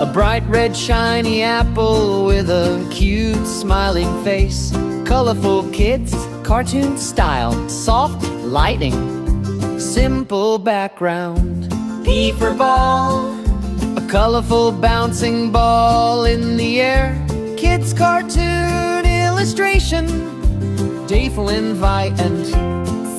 A bright red shiny apple with a cute smiling face. Colorful kids, cartoon style, soft lighting, simple background. P for ball, a colorful bouncing ball in the air. Kids cartoon illustration, playful invite. And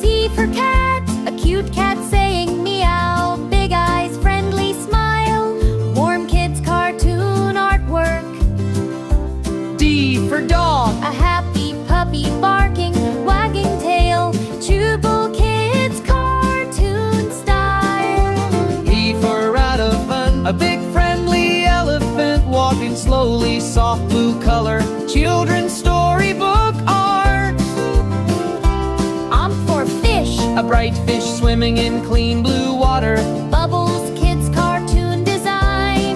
C for cat, a cute cat saying meow. Big eyes, friendly smile, warm kids cartoon artwork. D for dog, A happy puppy barking, wagging tail, chewable kids cartoon style. E for elephant, a big friendly elephant walking slowly, soft blue color, children's storybook art. I'm for fish, A bright fish swimming in clean blue water. bubbles kids cartoon design.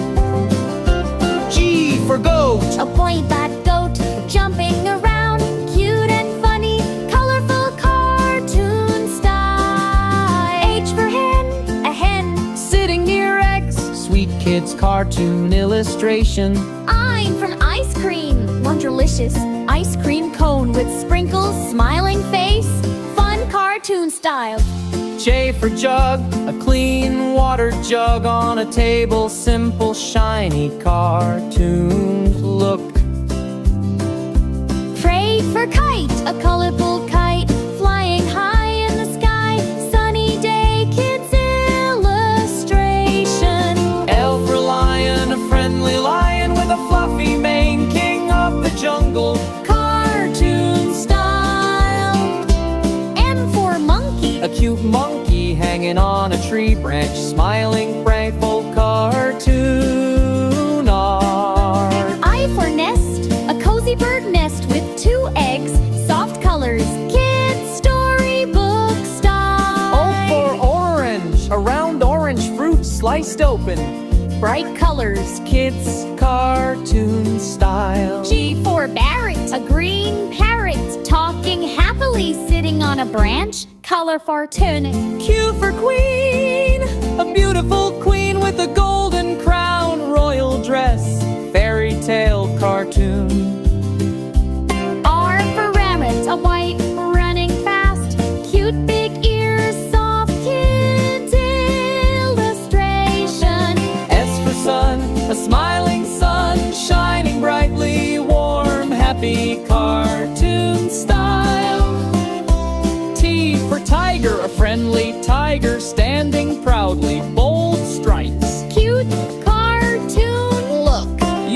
G for goat, A point-back goat jumping around, cute and funny, colorful cartoon style. H for hen, a hen. sitting near eggs, sweet kids cartoon illustration. I'm from ice cream, wonderlicious ice cream cone with sprinkles, smiling face, fun cartoon style. J for jug, a clean water jug on a table, simple shiny cartoon look. Pray for kite, a colorful kite flying high in the sky, sunny day kids illustration. L for lion, a friendly lion with a fluffy mane, king of the jungle, cartoon style. M for monkey, A cute monkey hanging on a tree branch, smiling, playful cartoon art. I for nest, a cozy bird nest with 2 eggs, soft colors, kids storybook style. O for orange, a round orange fruit sliced open, Bright colors. kids cartoon style. G for parrot, a green parrot talking happily, sitting on a branch, colorful tunic. Q for queen, a beautiful queen with a golden crown, royal dress, fairy tale cartoon. R for rabbit, a white running fast, cute big ears, soft kids illustration. S for sun, a smiling sun, shining brightly, warm, happy cartoon style. T for tiger, a friendly tiger standing proudly, bold stripes. Cute cartoon look.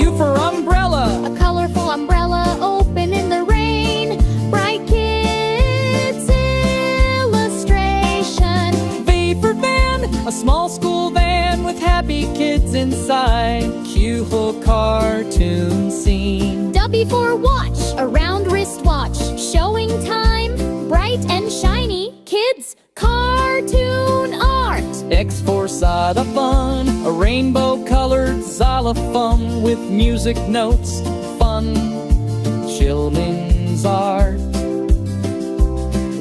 U for umbrella, A colorful umbrella open in the rain, bright kids illustration. V for van, a small school van with happy kids inside, cute cartoon scene. W for watch, a round wristwatch showing time, bright and shiny, kids cartoon art. X for xylophone, a rainbow-colored xylophone with music notes, fun, children's art.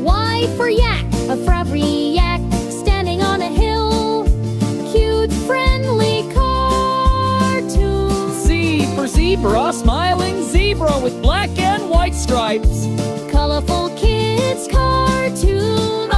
Y for yak, a frubby yak standing on a hill, cute friendly cartoon. Z for zebra, a smiling zebra with black and white stripes. Colorful kids cartoon